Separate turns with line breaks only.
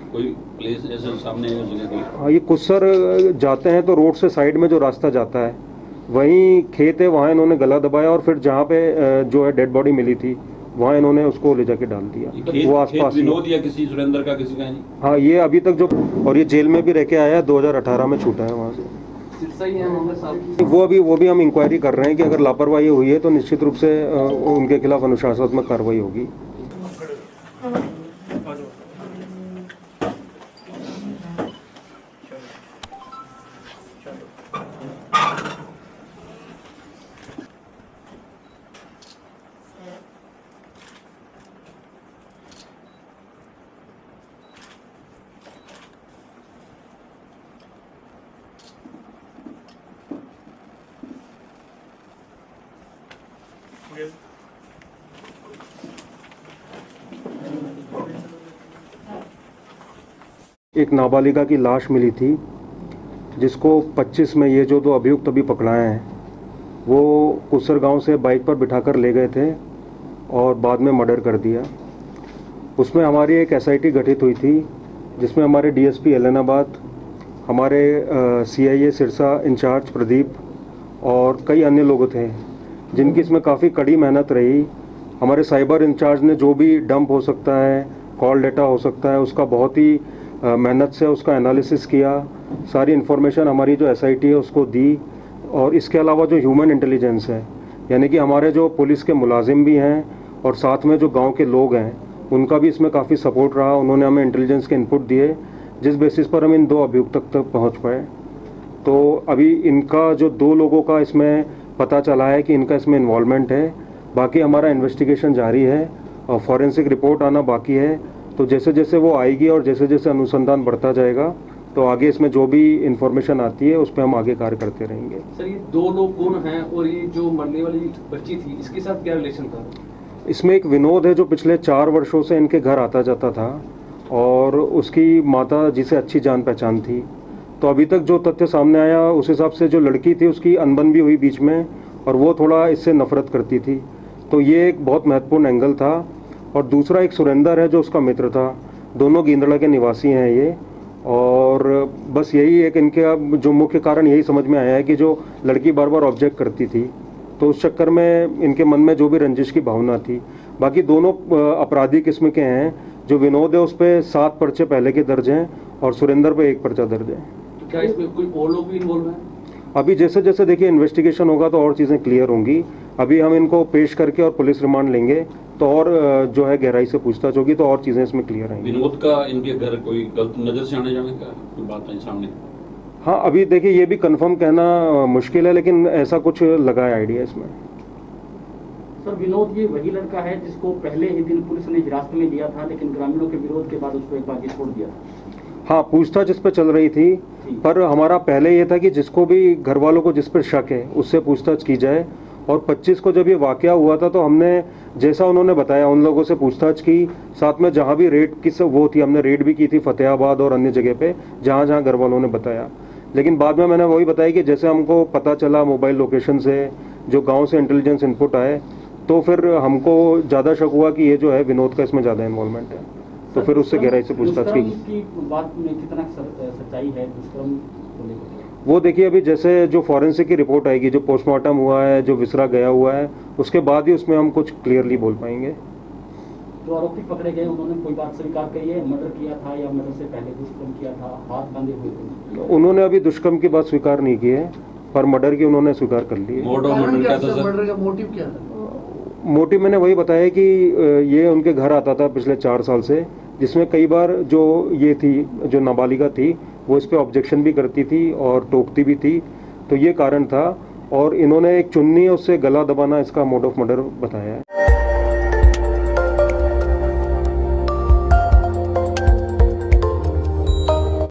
कोई प्लेस ऐसे सामने है जगह कोई?
हाँ, ये कुस्सर जाते हैं तो रोड से साइड में जो रास्ता जाता है वहीं खेत है, वहाँ इन्होंने गला दबाया और फिर जहाँ पे जो है डेड बॉडी मिली थी वहाँ इन्होंने उसको ले जाके डाल दिया। वो आसपास
विनोद या किसी सुरेंद्र का किसी का है?
हाँ, ये अभी तक जो, और ये जेल में भी रह के आया है, 2018 में छूटा है वहाँ से। वो भी हम इंक्वायरी कर रहे हैं कि अगर लापरवाही हुई है तो निश्चित रूप से उनके खिलाफ अनुशासनात्मक कार्रवाई होगी। एक नाबालिगा की लाश मिली थी जिसको 25 में ये जो दो अभियुक्त अभी पकड़ाए हैं वो कुस्सर गांव से बाइक पर बिठाकर ले गए थे और बाद में मर्डर कर दिया। उसमें हमारी एक एसआईटी गठित हुई थी जिसमें हमारे डीएसपी एलनाबाद, हमारे सीआईए सिरसा इंचार्ज प्रदीप और कई अन्य लोग थे जिनकी इसमें काफ़ी कड़ी मेहनत रही। हमारे साइबर इंचार्ज ने जो भी डंप हो सकता है, कॉल डेटा हो सकता है, उसका बहुत ही मेहनत से उसका एनालिसिस किया, सारी इन्फॉर्मेशन हमारी जो एसआईटी है उसको दी। और इसके अलावा जो ह्यूमन इंटेलिजेंस है, यानी कि हमारे जो पुलिस के मुलाजिम भी हैं और साथ में जो गांव के लोग हैं, उनका भी इसमें काफ़ी सपोर्ट रहा। उन्होंने हमें इंटेलिजेंस के इनपुट दिए जिस बेसिस पर हम इन दो अभियुक्त तक पहुँच पाए। तो अभी इनका जो दो लोगों का इसमें पता चला है कि इनका इसमें इन्वॉल्वमेंट है। बाकी हमारा इन्वेस्टिगेशन जारी है और फॉरेंसिक रिपोर्ट आना बाकी है। तो जैसे जैसे वो आएगी और जैसे जैसे अनुसंधान बढ़ता जाएगा तो आगे इसमें जो भी इंफॉर्मेशन आती है उस पर हम आगे कार्य करते रहेंगे।
सर, ये दो लोग कौन हैं और ये जो मरने वाली बच्ची थी इसके साथ क्या रिलेशन था?
इसमें एक विनोद है जो पिछले 4 वर्षों से इनके घर आता जाता था और उसकी माता जिसे अच्छी जान पहचान थी। तो अभी तक जो तथ्य सामने आया उस हिसाब से जो लड़की थी उसकी अनबन भी हुई बीच में और वो थोड़ा इससे नफरत करती थथी। तो ये एक बहुत महत्वपूर्ण एंगल था। और दूसरा एक सुरेंद्र है जो उसका मित्र था। दोनों गिंदड़ा के निवासी हैं ये। और बस यही एक इनके जो मुख्य कारण यही समझ में आया है कि जो लड़की बार बार ऑब्जेक्ट करती थी तो उस चक्कर में इनके मन में जो भी रंजिश की भावना थी। बाकी दोनों अपराधी किस्म के हैं। जो विनोद है उस पर 7 पर्चे पहले के दर्ज हैं और सुरेंद्र पे 1 पर्चा दर्ज है।
तो क्या इसमें कोई और लोग भी इन्वॉल्व हैं?
अभी जैसे जैसे देखिए इन्वेस्टिगेशन होगा तो और चीज़ें क्लियर होंगी। अभी हम इनको पेश करके और पुलिस रिमांड लेंगे तो और जो है गहराई से पूछताछ होगी तो और चीज़ें इसमें क्लियर आएंगी।
विनोद का इनके घर कोई गलत नज़र से आने जाने का कोई बात है सामने?
हाँ, अभी देखिए ये भी कंफर्म कहना मुश्किल है लेकिन ऐसा कुछ लगा है आइडिया इसमें।
सर, विनोद ये वही लड़का है जिसको पहले ही दिन पुलिस ने हिरासत में लिया था लेकिन ग्रामीणों के विरोध के बाद उसको एक बार छोड़ दिया था।
हाँ, पूछताछ इस पर चल रही थी पर हमारा पहले ये था कि जिसको भी घर वालों को जिस पर शक है उससे पूछताछ की जाए। और 25 को जब ये वाकया हुआ था तो हमने जैसा उन्होंने बताया उन लोगों से पूछताछ की। साथ में जहाँ भी रेड की वो थी हमने रेड भी की थी फतेहाबाद और अन्य जगह पे जहाँ जहाँ घर वालों ने बताया। लेकिन बाद में मैंने वही बताया कि जैसे हमको पता चला मोबाइल लोकेशन से, जो गाँव से इंटेलिजेंस इनपुट आए, तो फिर हमको ज़्यादा शक हुआ कि ये जो है विनोद का इसमें ज़्यादा इन्वॉल्वमेंट है। तो फिर उससे गहराई से पूछताछ की।
बात में कितना सच्चाई है दुष्कर्म को लेकर?
वो देखिए अभी जैसे जो फॉरेंसिक की रिपोर्ट आएगी, जो पोस्टमार्टम हुआ है, जो विसरा गया हुआ है, उसके बाद ही उसमें हम कुछ क्लियरली बोल पाएंगे।
जो आरोपी पकड़े गए उन्होंने कोई बात स्वीकार करी है? मर्डर किया था या मर्डर से पहले दुष्कर्म किया था? हाथ बांधे हुए थे?
उन्होंने अभी दुष्कर्म की बात स्वीकार नहीं की है पर मर्डर की उन्होंने स्वीकार कर ली है।
मर्डर का मोटिव क्या था?
मोटिव मैंने वही बताया कि ये उनके घर आता था पिछले 4 साल से, जिसमें कई बार जो ये थी जो नाबालिगा थी वो इस पे ऑब्जेक्शन भी करती थी और टोकती भी थी। तो ये कारण था और इन्होंने एक चुन्नी उससे गला दबाना इसका मोड ऑफ मर्डर बताया है।